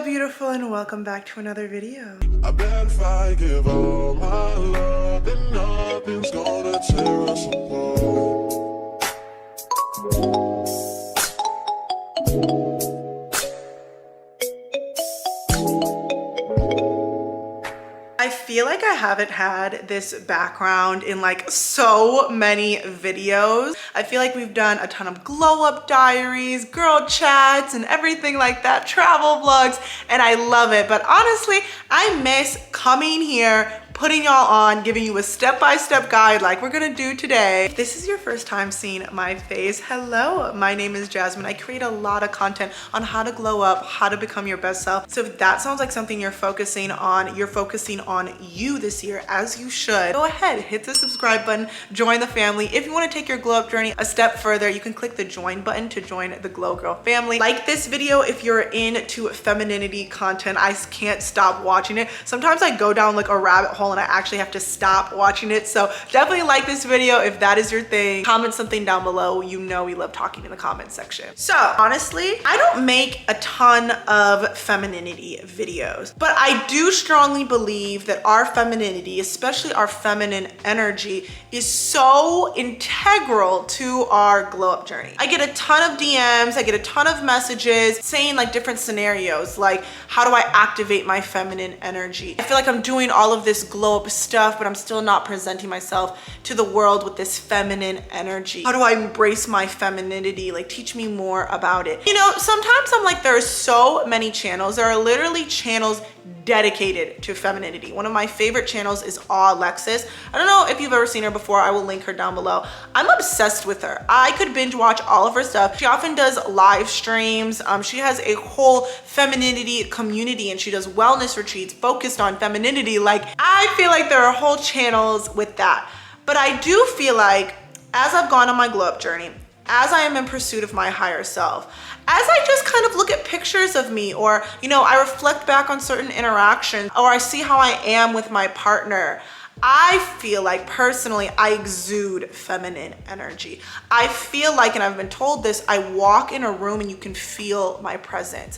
beautiful, and welcome back to another video. I bet if I give all my love, then nothing's gonna tear us apart. I feel like I haven't had this background in like so many videos. I feel like we've done a ton of glow up diaries, girl chats, and everything like that, travel vlogs, and I love it. But honestly, I miss coming here, putting y'all on, giving you a step-by-step guide like we're gonna do today. If this is your first time seeing my face, hello, my name is Jasmine. I create a lot of content on how to glow up, how to become your best self. So if that sounds like something you're focusing on you this year, as you should, go ahead, hit the subscribe button, join the family. If you wanna take your glow up journey a step further, you can click the join button to join the Glow Girl family. Like this video if you're into femininity content. I can't stop watching it. Sometimes I go down like a rabbit hole and I actually have to stop watching it. So definitely like this video if that is your thing. Comment something down below. You know we love talking in the comment section. So honestly, I don't make a ton of femininity videos, but I do strongly believe that our femininity, especially our feminine energy, is so integral to our glow up journey. I get a ton of DMs, I get a ton of messages saying like different scenarios, like how do I activate my feminine energy? I feel like I'm doing all of this glow up stuff, but I'm still not presenting myself to the world with this feminine energy. How do I embrace my femininity? Like, teach me more about it. You know, sometimes I'm like, there are so many channels. There are literally channels dedicated to femininity. One of my favorite channels is Alexis. I don't know if you've ever seen her before. I will link her down below. I'm obsessed with her. I could binge watch all of her stuff. She often does live streams. She has a whole femininity community and she does wellness retreats focused on femininity. Like, I feel like there are whole channels with that. But I do feel like as I've gone on my glow up journey, as I am in pursuit of my higher self, as I just kind of look at pictures of me, or, you know, I reflect back on certain interactions, or I see how I am with my partner, I feel like personally, I exude feminine energy. I feel like, and I've been told this, I walk in a room and you can feel my presence.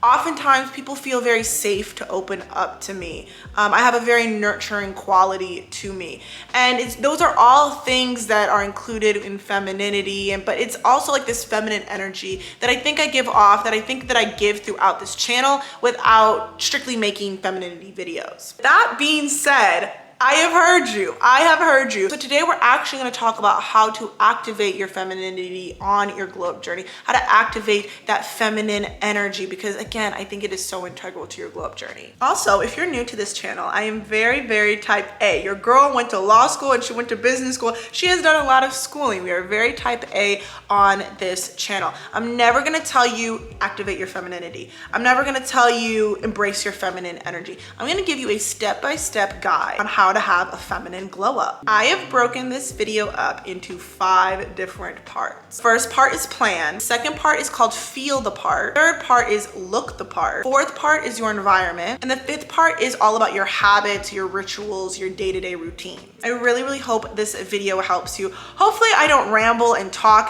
Oftentimes people feel very safe to open up to me. I have a very nurturing quality to me. And those are all things that are included in femininity, but it's also like this feminine energy that I think I give off, that I think that I give throughout this channel without strictly making femininity videos. That being said, I have heard you. I have heard you. So today we're actually going to talk about how to activate your femininity on your glow up journey, how to activate that feminine energy, because again, I think it is so integral to your glow up journey. Also, if you're new to this channel, I am very, very type A. Your girl went to law school and she went to business school. She has done a lot of schooling. We are very type A on this channel. I'm never going to tell you activate your femininity. I'm never going to tell you embrace your feminine energy. I'm going to give you a step-by-step guide on how to have a feminine glow up. I have broken this video up into 5 different parts. First part is plan. Second part is called feel the part. Third part is look the part. Fourth part is your environment. And the 5th part is all about your habits, your rituals, your day-to-day routine. I really, really hope this video helps you. Hopefully I don't ramble and talk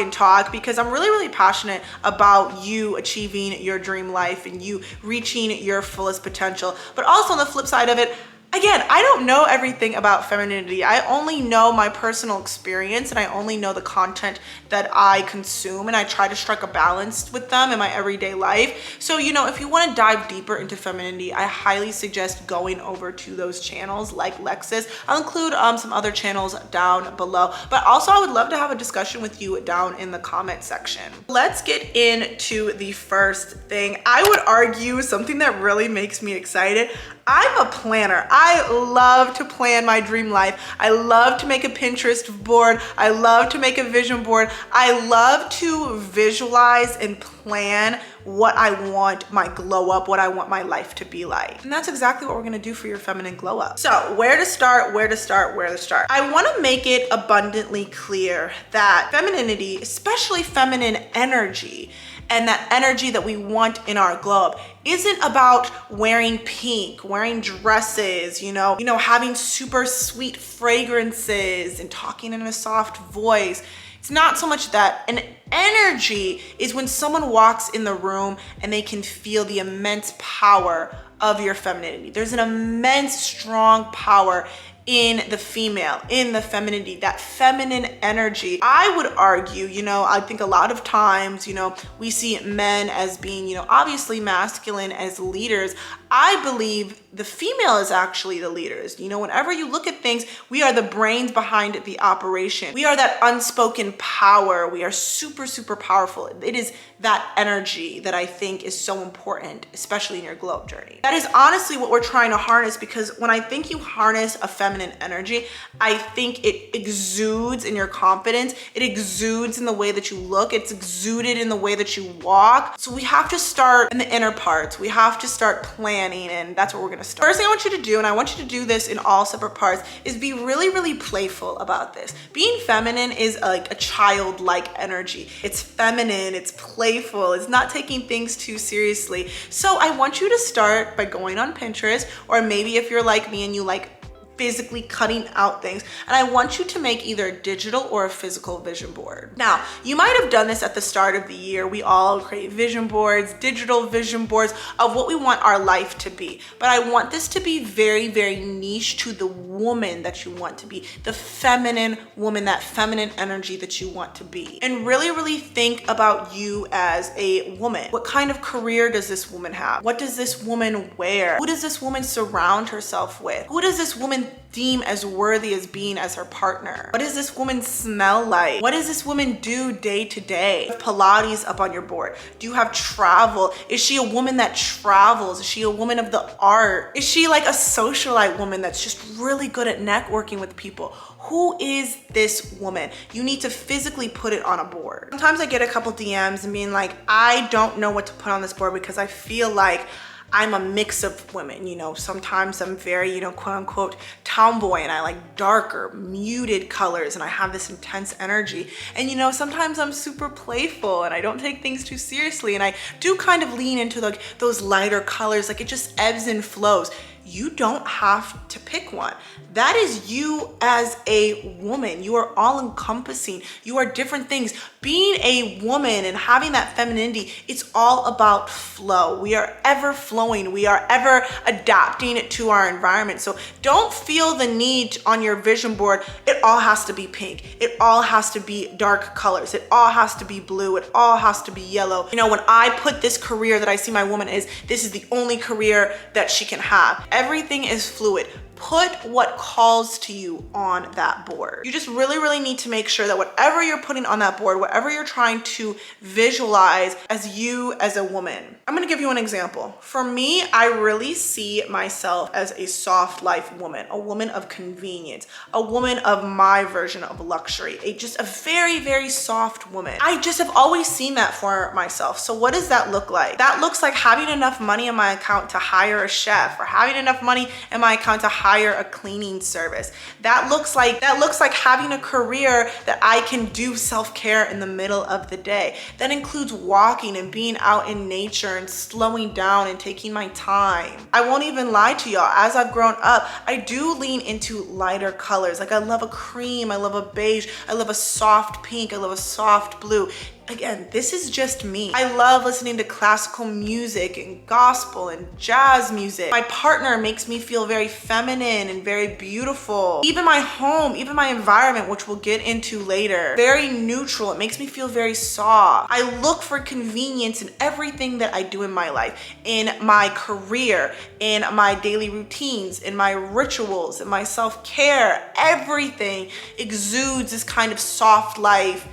because I'm really, really passionate about you achieving your dream life and you reaching your fullest potential. But also on the flip side of it, again, I don't know everything about femininity. I only know my personal experience and I only know the content that I consume, and I try to strike a balance with them in my everyday life. So, you know, if you want to dive deeper into femininity, I highly suggest going over to those channels like Lexus. I'll include some other channels down below, but also I would love to have a discussion with you down in the comment section. Let's get into the first thing. I would argue something that really makes me excited. I'm a planner. I love to plan my dream life. I love to make a Pinterest board. I love to make a vision board. I love to visualize and plan what I want my glow up, what I want my life to be like. And that's exactly what we're gonna do for your feminine glow up. So where to start, where to start, where to start? I wanna make it abundantly clear that femininity, especially feminine energy, and that energy that we want in our glow up isn't about wearing pink, wearing dresses, you know, having super sweet fragrances and talking in a soft voice. It's not so much that. An energy is when someone walks in the room and they can feel the immense power of your femininity. There's an immense, strong power in the female, in the femininity, that feminine energy. I would argue, I think a lot of times, we see men as being, obviously masculine as leaders. I believe the female is actually the leaders. Whenever you look at things, we are the brains behind the operation. We are that unspoken power. We are super, super powerful. It is that energy that I think is so important, especially in your glow up journey. That is honestly what we're trying to harness, because when I think you harness a feminine energy, I think it exudes in your confidence. It exudes in the way that you look. It's exuded in the way that you walk. So we have to start in the inner parts. We have to start planning, and that's what we're gonna start. First thing I want you to do, and I want you to do this in all separate parts, is be really, really playful about this. Being feminine is like a childlike energy. It's feminine, it's playful, it's not taking things too seriously. So I want you to start by going on Pinterest, or maybe if you're like me and you like physically cutting out things, and I want you to make either a digital or a physical vision board. Now, you might have done this at the start of the year. We all create vision boards, digital vision boards of what we want our life to be. But I want this to be very, very niche to the woman that you want to be, the feminine woman, that feminine energy that you want to be. And really, really think about you as a woman. What kind of career does this woman have? What does this woman wear? Who does this woman surround herself with? Who does this woman deem as worthy as being as her partner? What does this woman smell like? What does this woman do day to day? Pilates up on your board. Do you have travel? Is she a woman that travels? Is she a woman of the art? Is she like a socialite woman that's just really good at networking with people? Who is this woman? You need to physically put it on a board. Sometimes I get a couple DMs and being like, I don't know what to put on this board because I feel like I'm a mix of women. Sometimes I'm very, quote unquote, tomboy, and I like darker, muted colors, and I have this intense energy. And sometimes I'm super playful and I don't take things too seriously, and I do kind of lean into like those lighter colors, like it just ebbs and flows. You don't have to pick one. That is you as a woman. You are all encompassing. You are different things. Being a woman and having that femininity, it's all about flow. We are ever flowing. We are ever adapting to our environment. So don't feel the need on your vision board, it all has to be pink. It all has to be dark colors. It all has to be blue. It all has to be yellow. When I put this career that I see my woman is, this is the only career that she can have. Everything is fluid. Put what calls to you on that board. You just really, really need to make sure that whatever you're putting on that board, whatever you're trying to visualize as you as a woman. I'm gonna give you an example. For me, I really see myself as a soft life woman, a woman of convenience, a woman of my version of luxury, just a very, very soft woman. I just have always seen that for myself. So what does that look like? That looks like having enough money in my account to hire a chef, or having enough money in my account to hire a cleaning service. That looks like having a career that I can do self-care in the middle of the day. That includes walking and being out in nature and slowing down and taking my time. I won't even lie to y'all, as I've grown up, I do lean into lighter colors. Like I love a cream, I love a beige, I love a soft pink, I love a soft blue. Again, this is just me. I love listening to classical music and gospel and jazz music. My partner makes me feel very feminine and very beautiful. Even my home, even my environment, which we'll get into later, very neutral. It makes me feel very soft. I look for convenience in everything that I do in my life, in my career, in my daily routines, in my rituals, in my self-care. Everything exudes this kind of soft life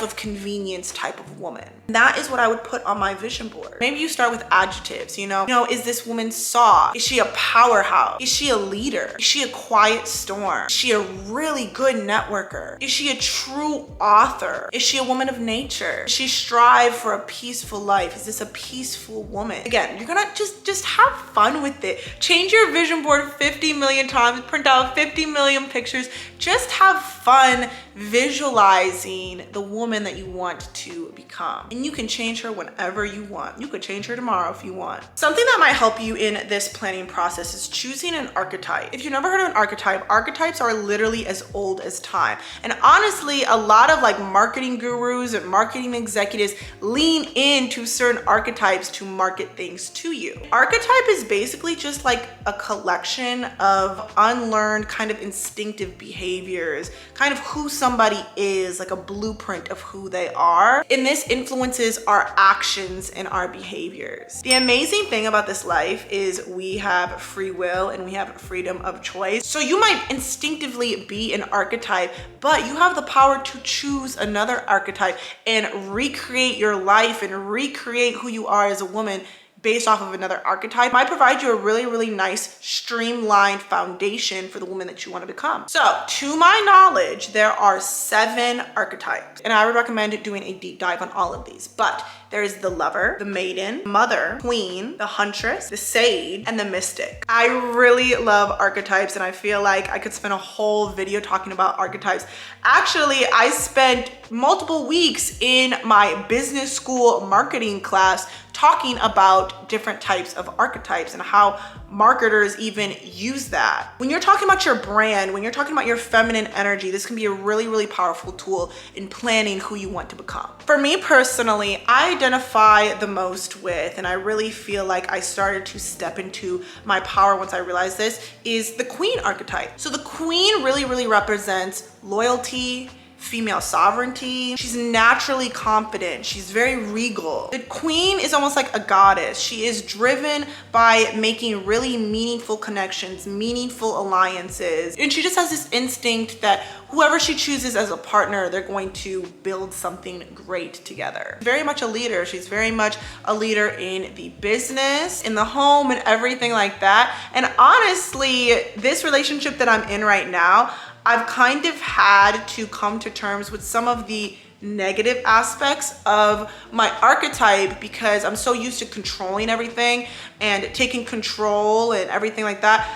of convenience type of woman. That is what I would put on my vision board. Maybe you start with adjectives, is this woman soft? Is she a powerhouse? Is she a leader? Is she a quiet storm? Is she a really good networker? Is she a true author? Is she a woman of nature? Does she strive for a peaceful life? Is this a peaceful woman? Again, you're gonna just have fun with it. Change your vision board 50 million times, print out 50 million pictures. Just have fun visualizing the woman that you want to become. And and you can change her whenever you want. You could change her tomorrow if you want. Something that might help you in this planning process is choosing an archetype. If you've never heard of an archetype, archetypes are literally as old as time. And honestly, a lot of like marketing gurus and marketing executives lean into certain archetypes to market things to you. Archetype is basically just like a collection of unlearned kind of instinctive behaviors, kind of who somebody is, like a blueprint of who they are. And this influences our actions and our behaviors. The amazing thing about this life is we have free will and we have freedom of choice. So you might instinctively be an archetype, but you have the power to choose another archetype and recreate your life and recreate who you are as a woman based off of another archetype. Might provide you a really, really nice streamlined foundation for the woman that you want to become. So to my knowledge, there are 7 archetypes, and I would recommend doing a deep dive on all of these. But there's the lover, the maiden, mother, queen, the huntress, the sage, and the mystic. I really love archetypes, and I feel like I could spend a whole video talking about archetypes. Actually, I spent multiple weeks in my business school marketing class talking about different types of archetypes and how marketers even use that. When you're talking about your brand, when you're talking about your feminine energy, this can be a really, really powerful tool in planning who you want to become. For me personally, I identify the most with, and I really feel like I started to step into my power once I realized this, is the queen archetype. So the queen really, really represents loyalty, female sovereignty. She's naturally confident. She's very regal. The queen is almost like a goddess. She is driven by making really meaningful connections, meaningful alliances. And she just has this instinct that whoever she chooses as a partner, they're going to build something great together. Very much a leader. She's very much a leader in the business, in the home, and everything like that. And honestly, this relationship that I'm in right now, I've kind of had to come to terms with some of the negative aspects of my archetype because I'm so used to controlling everything and taking control and everything like that.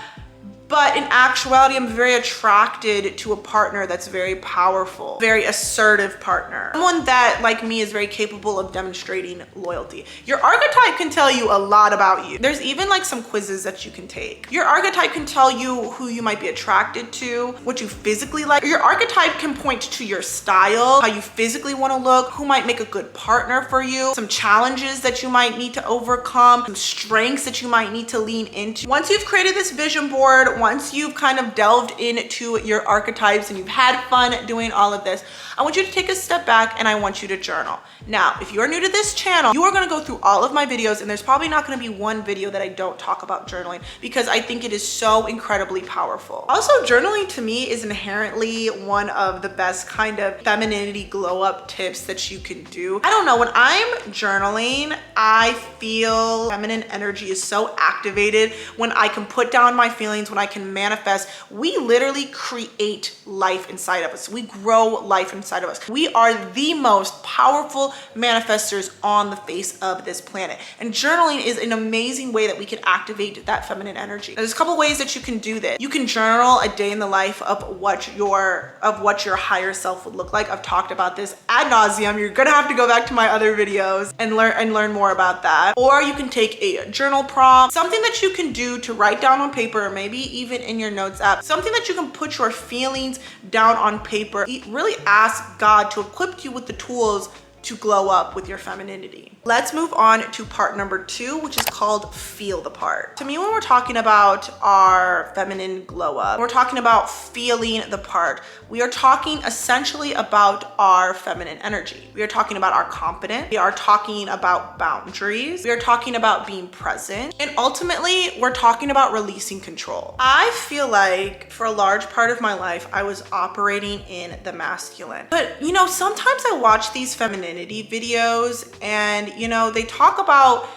But in actuality, I'm very attracted to a partner that's very powerful, very assertive partner. Someone that, like me, is very capable of demonstrating loyalty. Your archetype can tell you a lot about you. There's even like some quizzes that you can take. Your archetype can tell you who you might be attracted to, what you physically like. Your archetype can point to your style, how you physically want to look, who might make a good partner for you, some challenges that you might need to overcome, some strengths that you might need to lean into. Once you've created this vision board, once you've kind of delved into your archetypes and you've had fun doing all of this, I want you to take a step back and I want you to journal. Now, if you're new to this channel, you are going to go through all of my videos and there's probably not going to be one video that I don't talk about journaling because I think it is so incredibly powerful. Also, journaling to me is inherently one of the best kind of femininity glow up tips that you can do. I don't know, when I'm journaling, I feel feminine energy is so activated when I can put down my feelings, when I can manifest. We literally create life inside of us. We grow life inside of us. We are the most powerful manifestors on the face of this planet. And journaling is an amazing way that we can activate that feminine energy. There's a couple ways that you can do this. You can journal a day in the life of what your higher self would look like. I've talked about this ad nauseum. You're gonna have to go back to my other videos and learn more about that. Or you can take a journal prompt, something that you can do to write down on paper, or maybe even in your notes app, something that you can put your feelings down on paper. Really ask God to equip you with the tools to glow up with your femininity. Let's move on to part number 2, which is called feel the part. To me, when we're talking about our feminine glow up, we're talking about feeling the part. We are talking essentially about our feminine energy. We are talking about our confidence. We are talking about boundaries. We are talking about being present. And ultimately, we're talking about releasing control. I feel like for a large part of my life, I was operating in the masculine. But you know, sometimes I watch these femininity videos and they talk about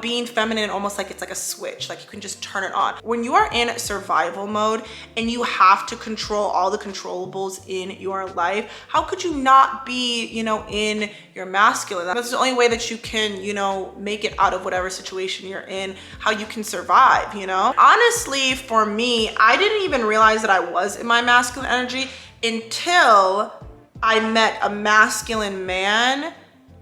being feminine almost like it's like a switch, like you can just turn it on. When you are in survival mode and you have to control all the controllables in your life, how could you not be in your masculine? That's the only way that you can make it out of whatever situation you're in, how you can survive. Honestly, for me, I didn't even realize that I was in my masculine energy until I met a masculine man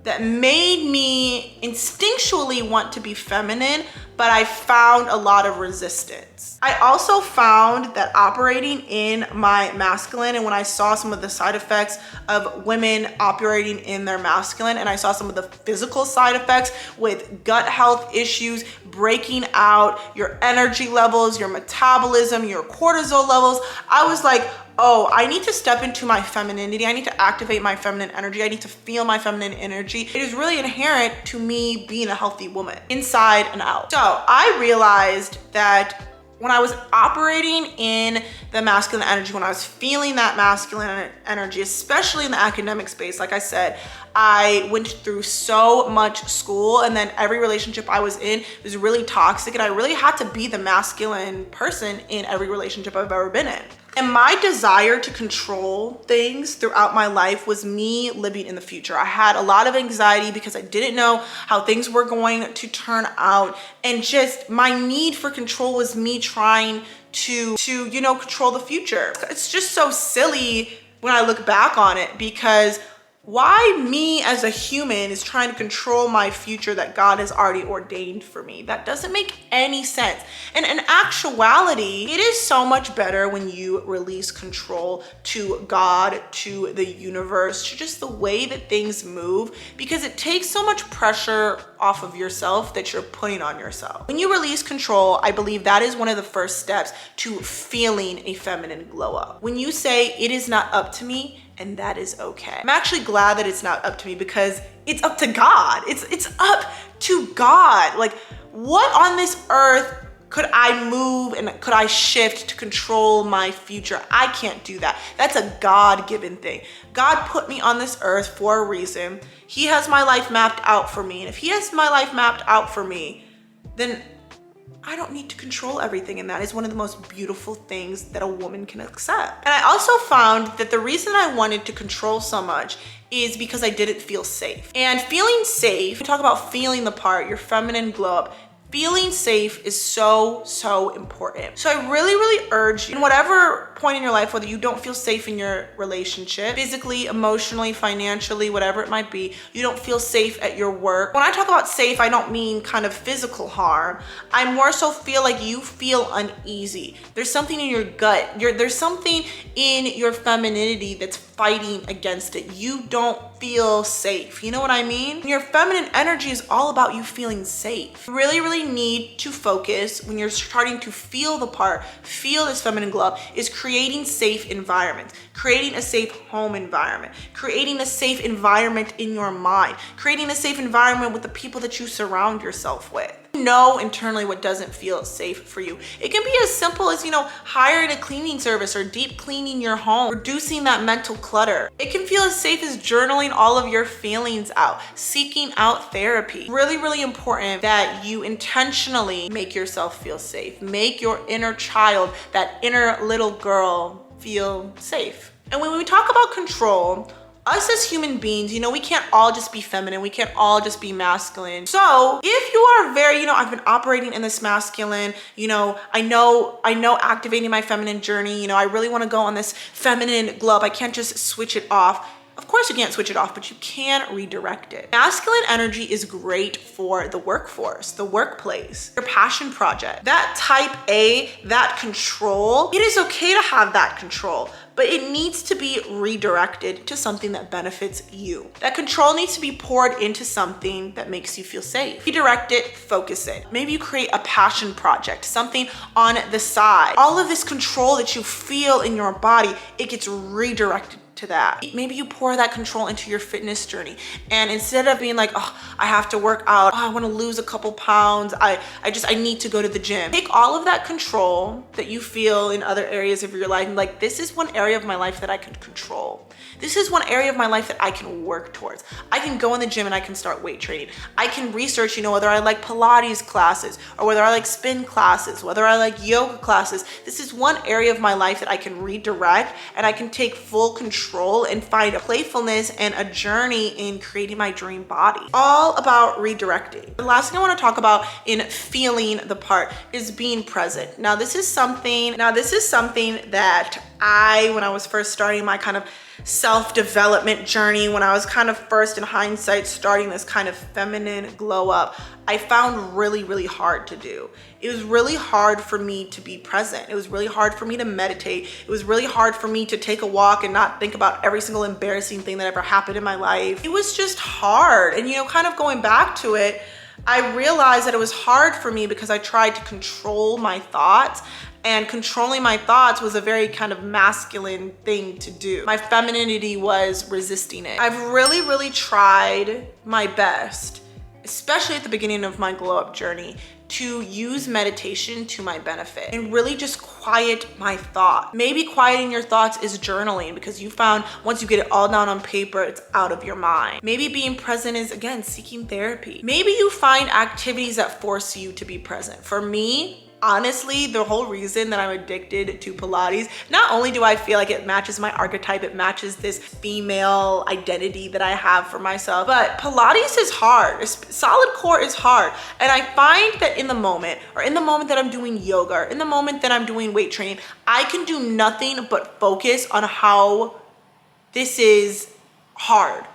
that made me instinctually want to be feminine, but I found a lot of resistance. I also found that operating in my masculine, and when I saw some of the side effects of women operating in their masculine, and I saw some of the physical side effects with gut health issues, breaking out, your energy levels, your metabolism, your cortisol levels, I was like, oh, I need to step into my femininity. I need to activate my feminine energy. I need to feel my feminine energy. It is really inherent to me being a healthy woman, inside and out. So I realized that when I was operating in the masculine energy, when I was feeling that masculine energy, especially in the academic space, like I said, I went through so much school, and then every relationship I was in was really toxic, and I really had to be the masculine person in every relationship I've ever been in. And my desire to control things throughout my life was me living in the future. I had a lot of anxiety because I didn't know how things were going to turn out. And just my need for control was me trying to control the future. It's just so silly when I look back on it, because why me as a human is trying to control my future that God has already ordained for me? That doesn't make any sense. And in actuality, it is so much better when you release control to God, to the universe, to just the way that things move, because it takes so much pressure off of yourself that you're putting on yourself. When you release control, I believe that is one of the first steps to feeling a feminine glow up. When you say, it is not up to me, and that is okay. I'm actually glad that it's not up to me, because it's up to God. It's up to God. Like, what on this earth could I move and could I shift to control my future? I can't do that. That's a God-given thing. God put me on this earth for a reason. He has my life mapped out for me. And if he has my life mapped out for me, then I don't need to control everything, and that is one of the most beautiful things that a woman can accept. And I also found that the reason I wanted to control so much is because I didn't feel safe. And feeling safe, we talk about feeling the part, your feminine glow up, feeling safe is so, so important. So I really, really urge you, in whatever point in your life, whether you don't feel safe in your relationship, physically, emotionally, financially, whatever it might be, you don't feel safe at your work. When I talk about safe, I don't mean kind of physical harm. I more so feel like you feel uneasy. There's something in your gut. There's something in your femininity that's fighting against it. You don't feel safe. You know what I mean? Your feminine energy is all about you feeling safe. You really, really need to focus when you're starting to feel the part, feel this feminine glow, is creating safe environments, creating a safe home environment, creating a safe environment in your mind, creating a safe environment with the people that you surround yourself with. Know internally what doesn't feel safe for you. It can be as simple as, hiring a cleaning service or deep cleaning your home, reducing that mental clutter. It can feel as safe as journaling all of your feelings out, seeking out therapy. Really, really important that you intentionally make yourself feel safe. Make your inner child, that inner little girl, feel safe. And when we talk about control, us as human beings, we can't all just be feminine. We can't all just be masculine. So if you are very, I've been operating in this masculine, I know activating my feminine journey, I really want to go on this feminine glow up. I can't just switch it off. Of course you can't switch it off, but you can redirect it. Masculine energy is great for the workforce, the workplace, your passion project. That type A, that control, it is okay to have that control, but it needs to be redirected to something that benefits you. That control needs to be poured into something that makes you feel safe. Redirect it, focus it. Maybe you create a passion project, something on the side. All of this control that you feel in your body, it gets redirected to that. Maybe you pour that control into your fitness journey, and instead of being like, oh, I have to work out, oh, I want to lose a couple pounds, I need to go to the gym. Take all of that control that you feel in other areas of your life, and like, this is one area of my life that I can control. This is one area of my life that I can work towards. I can go in the gym and I can start weight training. I can research, whether I like Pilates classes, or whether I like spin classes, whether I like yoga classes. This is one area of my life that I can redirect, and I can take full control and find a playfulness and a journey in creating my dream body. All about redirecting. The last thing I want to talk about in feeling the part is being present. Now this is something that when I was first starting my kind of self-development journey, when I was kind of first in hindsight starting this kind of feminine glow up, I found really hard to do. It was really hard for me to be present. It was really hard for me to meditate. It was really hard for me to take a walk and not think about every single embarrassing thing that ever happened in my life. It was just hard. And kind of going back to it, I realized that it was hard for me because I tried to control my thoughts, and controlling my thoughts was a very kind of masculine thing to do. My femininity was resisting it. I've really tried my best, especially at the beginning of my glow up journey, to use meditation to my benefit and really just quiet my thought. Maybe quieting your thoughts is journaling, because you found once you get it all down on paper, it's out of your mind. Maybe being present is, again, seeking therapy. Maybe you find activities that force you to be present. For me, honestly, the whole reason that I'm addicted to Pilates, not only do I feel like it matches my archetype, it matches this female identity that I have for myself, but Pilates is hard. Solid core is hard. And I find that in the moment that I'm doing yoga, or in the moment that I'm doing weight training, I can do nothing but focus on how this is hard.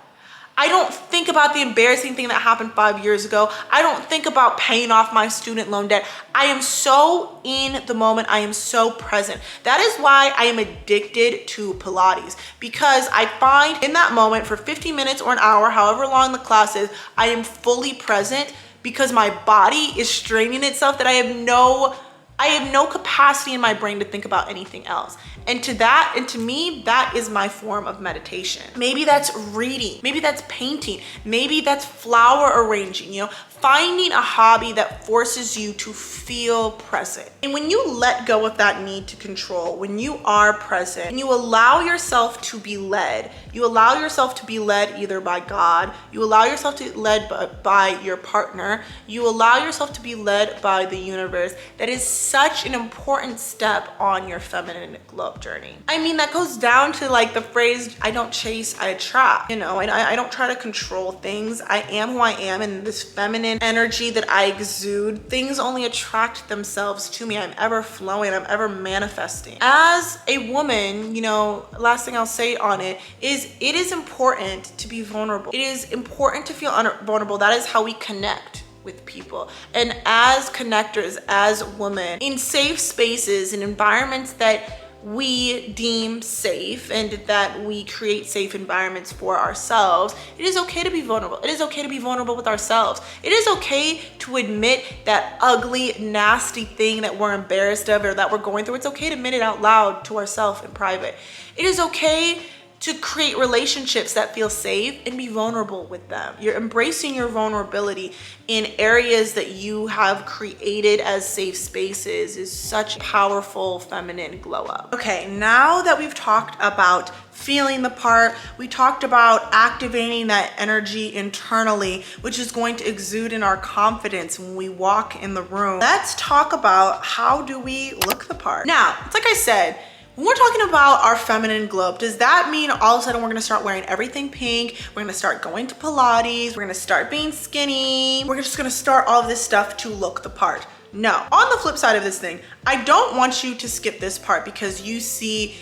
I don't think about the embarrassing thing that happened 5 years ago. I don't think about paying off my student loan debt. I am so in the moment. I am so present. That is why I am addicted to Pilates, because I find in that moment for 15 minutes or an hour, however long the class is, I am fully present because my body is straining itself, that I have no capacity in my brain to think about anything else. And to me, that is my form of meditation. Maybe that's reading, maybe that's painting, maybe that's flower arranging, finding a hobby that forces you to feel present. And when you let go of that need to control, when you are present and you allow yourself to be led, either by God, you allow yourself to be led by your partner, you allow yourself to be led by the universe, that is such an important step on your feminine glow up journey. I mean, that goes down to like the phrase, I don't chase, I attract. I don't try to control things. I am who I am, and this feminine energy that I exude, things only attract themselves to me. I'm ever flowing, I'm ever manifesting. As a woman, last thing I'll say on it is important to be vulnerable. It is important to feel vulnerable. That is how we connect with people. And as connectors, as women, in safe spaces, in environments that we deem safe and that we create safe environments for ourselves, it is okay to be vulnerable. It is okay to be vulnerable with ourselves. It is okay to admit that ugly, nasty thing that we're embarrassed of or that we're going through. It's okay to admit it out loud to ourselves in private. It is okay to create relationships that feel safe and be vulnerable with them. You're embracing your vulnerability in areas that you have created as safe spaces is such powerful feminine glow up. Okay, now that we've talked about feeling the part, we talked about activating that energy internally, which is going to exude in our confidence when we walk in the room. Let's talk about how do we look the part. Now, it's like I said, when we're talking about our feminine glow up, does that mean all of a sudden we're gonna start wearing everything pink? We're gonna start going to Pilates, we're gonna start being skinny, we're just gonna start all of this stuff to look the part? No. On the flip side of this thing, I don't want you to skip this part because you see,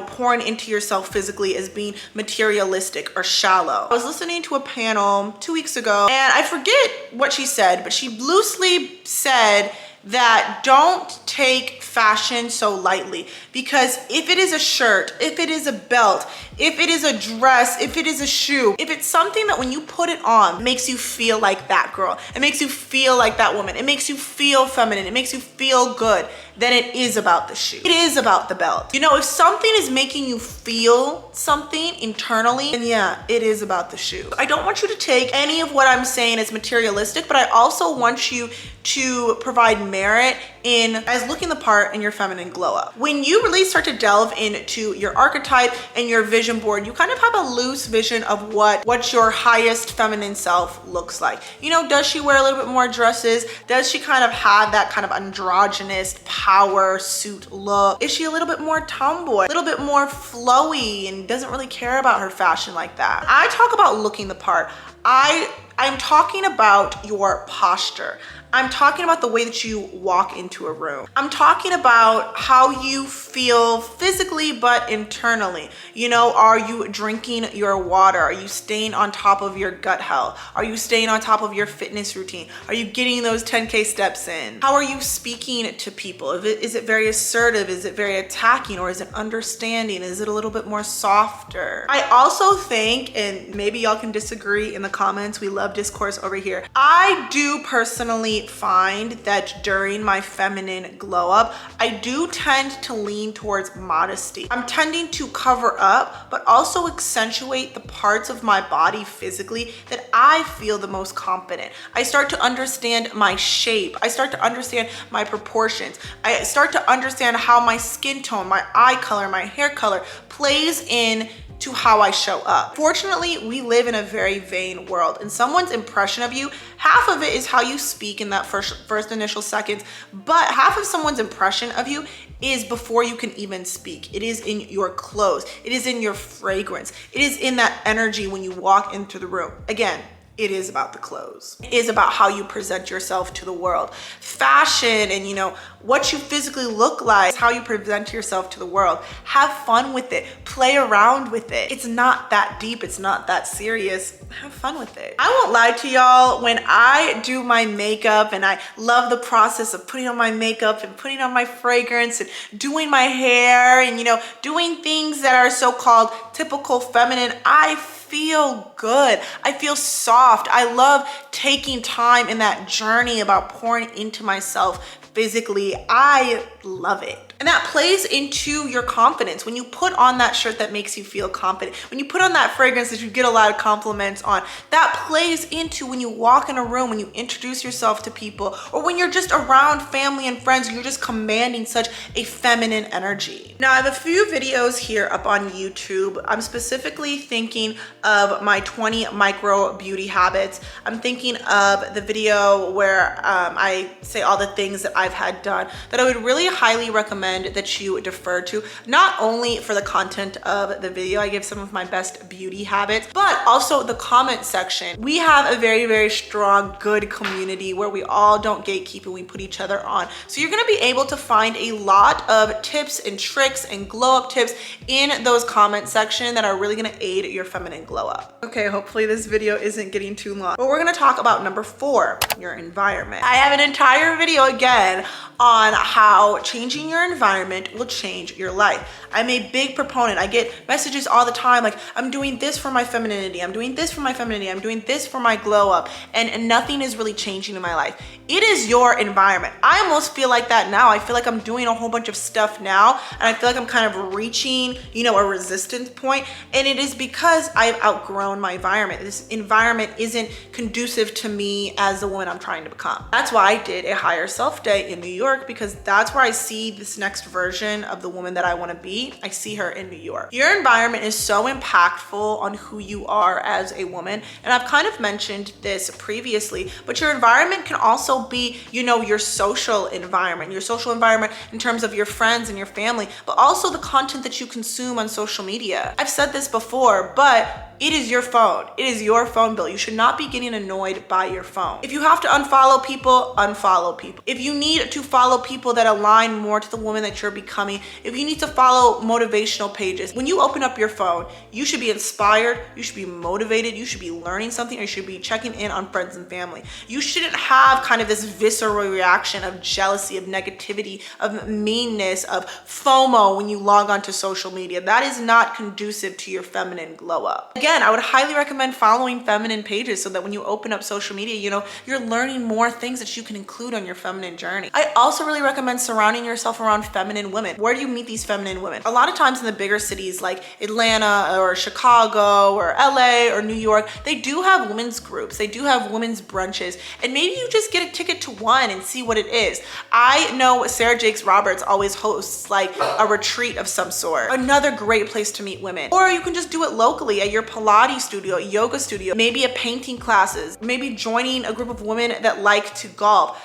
pouring into yourself physically as being materialistic or shallow. I was listening to a panel 2 weeks ago, and I forget what she said, but she loosely said that don't take fashion so lightly, because if it is a shirt, if it is a belt, if it is a dress, if it is a shoe, if it's something that when you put it on makes you feel like that girl, it makes you feel like that woman, it makes you feel feminine, it makes you feel good, then it is about the shoe. It is about the belt. If something is making you feel something internally, then yeah, it is about the shoe. I don't want you to take any of what I'm saying as materialistic, but I also want you to provide merit in as looking the part in your feminine glow up. When you really start to delve into your archetype and your vision board, you kind of have a loose vision of what your highest feminine self looks like. Does she wear a little bit more dresses? Does she kind of have that kind of androgynous power suit look? Is she a little bit more tomboy, a little bit more flowy, and doesn't really care about her fashion like that? I talk about looking the part. I'm talking about your posture. I'm talking about the way that you walk into a room. I'm talking about how you feel physically, but internally. You know, are you drinking your water? Are you staying on top of your gut health? Are you staying on top of your fitness routine? Are you getting those 10K steps in? How are you speaking to people? Is it very assertive? Is it very attacking? Or is it understanding? Is it a little bit more softer? I also think, and maybe y'all can disagree in the comments, we love discourse over here. I do personally find that during my feminine glow up, I do tend to lean towards modesty. I'm tending to cover up, but also accentuate the parts of my body physically that I feel the most confident. I start to understand my shape. I start to understand my proportions. I start to understand how my skin tone, my eye color, my hair color plays in to how I show up. Fortunately, we live in a very vain world, and someone's impression of you, half of it is how you speak in that first initial seconds, but half of someone's impression of you is before you can even speak. It is in your clothes. It is in your fragrance. It is in that energy when you walk into the room. Again, it is about the clothes. It is about how you present yourself to the world. Fashion and, you know, what you physically look like, how you present yourself to the world. Have fun with it. Play around with it. It's not that deep. It's not that serious. Have fun with it. I won't lie to y'all, when I do my makeup, and I love the process of putting on my makeup and putting on my fragrance and doing my hair and, you know, doing things that are so-called typical feminine, I feel good. I feel soft. I love taking time in that journey about pouring into myself physically. I love it. And that plays into your confidence. When you put on that shirt that makes you feel confident, when you put on that fragrance that you get a lot of compliments on, that plays into when you walk in a room, when you introduce yourself to people, or when you're just around family and friends, you're just commanding such a feminine energy. Now, I have a few videos here up on YouTube. I'm specifically thinking of my 20 micro beauty habits. I'm thinking of the video where I say all the things that I've had done that I would really highly recommend that you defer to, not only for the content of the video. I give some of my best beauty habits, but also the comment section. We have a very, very strong, good community where we all don't gatekeep and we put each other on. So you're gonna be able to find a lot of tips and tricks and glow up tips in those comment section that are really gonna aid your feminine glow up. Okay, hopefully this video isn't getting too long, but we're gonna talk about number 4, your environment. I have an entire video again on how changing your environment will change your life. I'm a big proponent. I get messages all the time like, I'm doing this for my femininity, I'm doing this for my femininity, I'm doing this for my glow up, and nothing is really changing in my life. It is your environment. I almost feel like that now. I feel like I'm doing a whole bunch of stuff now, and I feel like I'm kind of reaching, you know, a resistance point, and it is because I've outgrown my environment. This environment isn't conducive to me as the woman I'm trying to become. That's why I did a higher self day in New York, because that's where I see this next version of the woman that I want to be. I see her in New York. Your environment is so impactful on who you are as a woman, and I've kind of mentioned this previously, but your environment can also be, you know, your social environment in terms of your friends and your family, but also the content that you consume on social media. I've said this before, but it is your phone. It is your phone bill. You should not be getting annoyed by your phone. If you have to unfollow people, unfollow people. If you need to follow people that align more to the woman that you're becoming, if you need to follow motivational pages, when you open up your phone, you should be inspired, you should be motivated, you should be learning something, or you should be checking in on friends and family. You shouldn't have kind of this visceral reaction of jealousy, of negativity, of meanness, of FOMO when you log onto social media. That is not conducive to your feminine glow up. Again, I would highly recommend following feminine pages so that when you open up social media, you know, you're learning more things that you can include on your feminine journey. I also really recommend surrounding yourself around feminine women. Where do you meet these feminine women? A lot of times in the bigger cities like Atlanta or Chicago or LA or New York, they do have women's groups. They do have women's brunches, and maybe you just get a ticket to one and see what it is. I know Sarah Jakes Roberts always hosts like a retreat of some sort. Another great place to meet women. Or you can just do it locally at your Pilates studio, yoga studio, maybe a painting classes, maybe joining a group of women that like to golf,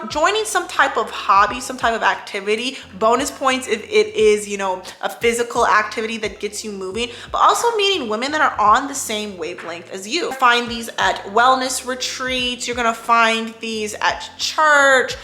joining some type of hobby, some type of activity. Bonus points if it is, you know, a physical activity that gets you moving, but also meeting women that are on the same wavelength as you. Find these at wellness retreats. You're gonna find these at church.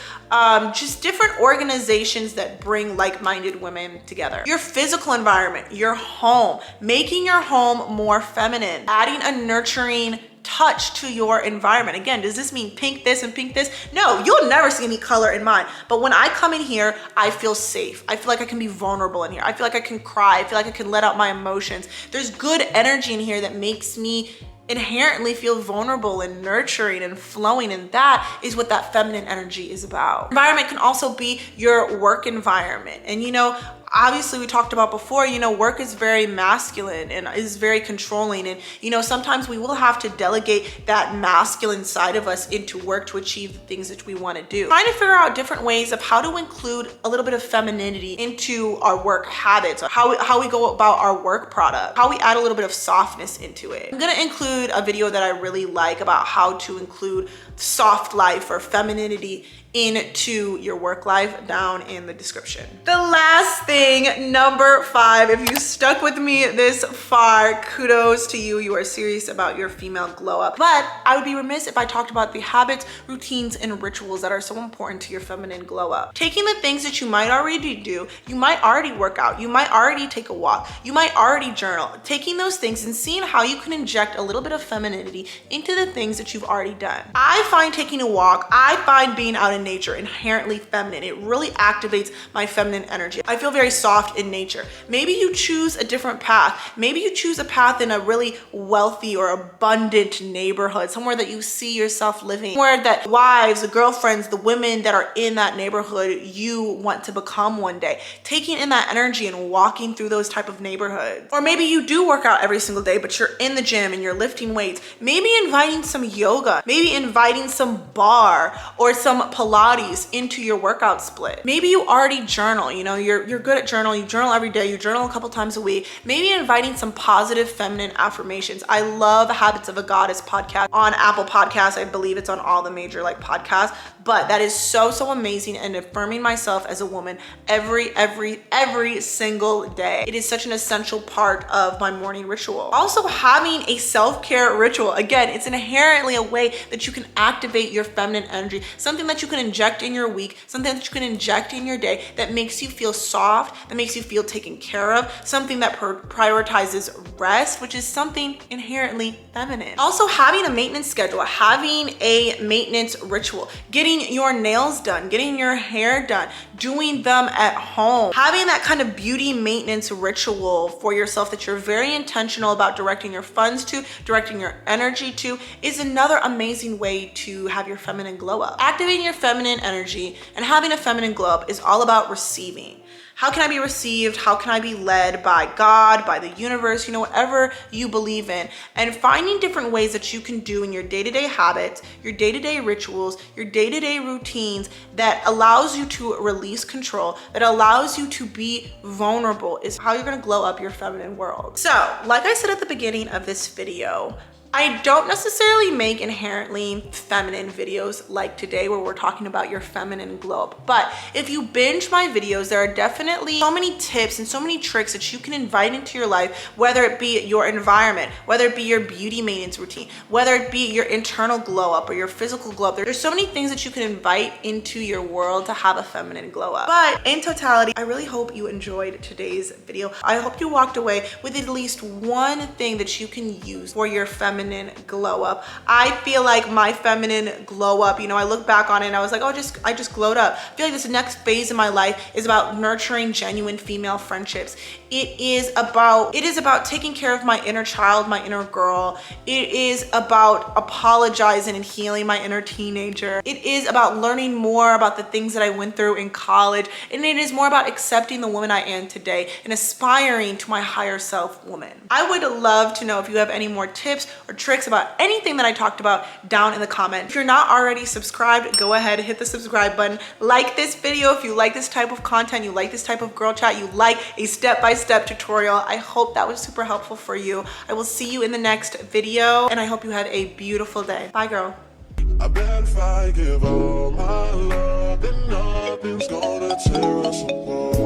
Just different organizations that bring like-minded women together. Your physical environment, your home, making your home more feminine, adding a nurturing touch to your environment. Again, does this mean pink this and pink this? No, you'll never see any color in mine. But when I come in here, I feel safe. I feel like I can be vulnerable in here. I feel like I can cry. I feel like I can let out my emotions. There's good energy in here that makes me inherently feel vulnerable and nurturing and flowing, and that is what that feminine energy is about. Environment can also be your work environment. And you know, obviously we talked about before, you know, work is very masculine and is very controlling, and you know, sometimes we will have to delegate that masculine side of us into work to achieve the things that we want to do. Trying to figure out different ways of how to include a little bit of femininity into our work habits, how we go about our work product, how we add a little bit of softness into it. I'm gonna include a video that I really like about how to include soft life or femininity into your work life down in the description. The last thing, number 5, if you stuck with me this far, kudos to you. You are serious about your female glow up. But I would be remiss if I talked about the habits, routines, and rituals that are so important to your feminine glow up. Taking the things that you might already do, you might already work out, you might already take a walk, you might already journal. Taking those things and seeing how you can inject a little bit of femininity into the things that you've already done. I find taking a walk, I find being out in nature inherently feminine. It really activates my feminine energy. I feel very soft in nature. Maybe you choose a different path. Maybe you choose a path in a really wealthy or abundant neighborhood, somewhere that you see yourself living, somewhere that wives, the girlfriends, the women that are in that neighborhood you want to become one day. Taking in that energy and walking through those type of neighborhoods. Or maybe you do work out every single day, but you're in the gym and you're lifting weights. Maybe inviting some yoga, maybe inviting some bar or some Pilates into your workout split. Maybe you already journal, you know, you're good at journaling, you journal every day, you journal a couple times a week. Maybe inviting some positive feminine affirmations. I love Habits of a Goddess podcast on Apple Podcasts. I believe it's on all the major like podcasts, but that is so amazing, and affirming myself as a woman every single day. It is such an essential part of my morning ritual. Also having a self-care ritual. Again, it's inherently a way that you can activate your feminine energy, something that you can inject in your week, something that you can inject in your day that makes you feel soft, that makes you feel taken care of, something that prioritizes rest, which is something inherently feminine. Also having a maintenance schedule, having a maintenance ritual, getting your nails done, getting your hair done, doing them at home, having that kind of beauty maintenance ritual for yourself that you're very intentional about directing your funds to, directing your energy to, is another amazing way to have your feminine glow up. Activating your feminine energy and having a feminine glow up is all about receiving. How can I be received? How can I be led by God, by the universe, you know, whatever you believe in, and finding different ways that you can do in your day-to-day habits, your day-to-day rituals, your day-to-day routines that allows you to release control, that allows you to be vulnerable, is how you're gonna glow up your feminine world. So, like I said at the beginning of this video, I don't necessarily make inherently feminine videos like today where we're talking about your feminine glow up. But if you binge my videos, there are definitely so many tips and so many tricks that you can invite into your life, whether it be your environment, whether it be your beauty maintenance routine, whether it be your internal glow up or your physical glow up. There's so many things that you can invite into your world to have a feminine glow up. But in totality, I really hope you enjoyed today's video. I hope you walked away with at least one thing that you can use for your feminine glow up. I feel like my feminine glow up, you know, I look back on it and I was like, oh, I just glowed up. I feel like this next phase in my life is about nurturing genuine female friendships. It is about taking care of my inner child, my inner girl. It is about apologizing and healing my inner teenager. It is about learning more about the things that I went through in college. And it is more about accepting the woman I am today and aspiring to my higher self woman. I would love to know if you have any more tips or or tricks about anything that I talked about down in the comments. If you're not already subscribed, go ahead and hit the subscribe button. Like this video if you like this type of content, you like this type of girl chat, you like a step-by-step tutorial. I hope that was super helpful for you. I will see you in the next video, and I hope you have a beautiful day. Bye, girl. I bet if I give all my love, then nothing's gonna tear us apart.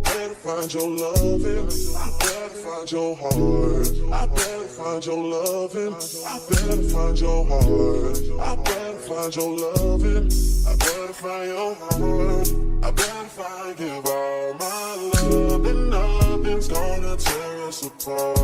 Better find your loving, I better find your heart. I better find your loving, I better find your heart. I better find your loving, I better find your heart. I better find, give all my love, and nothing's gonna tear us apart.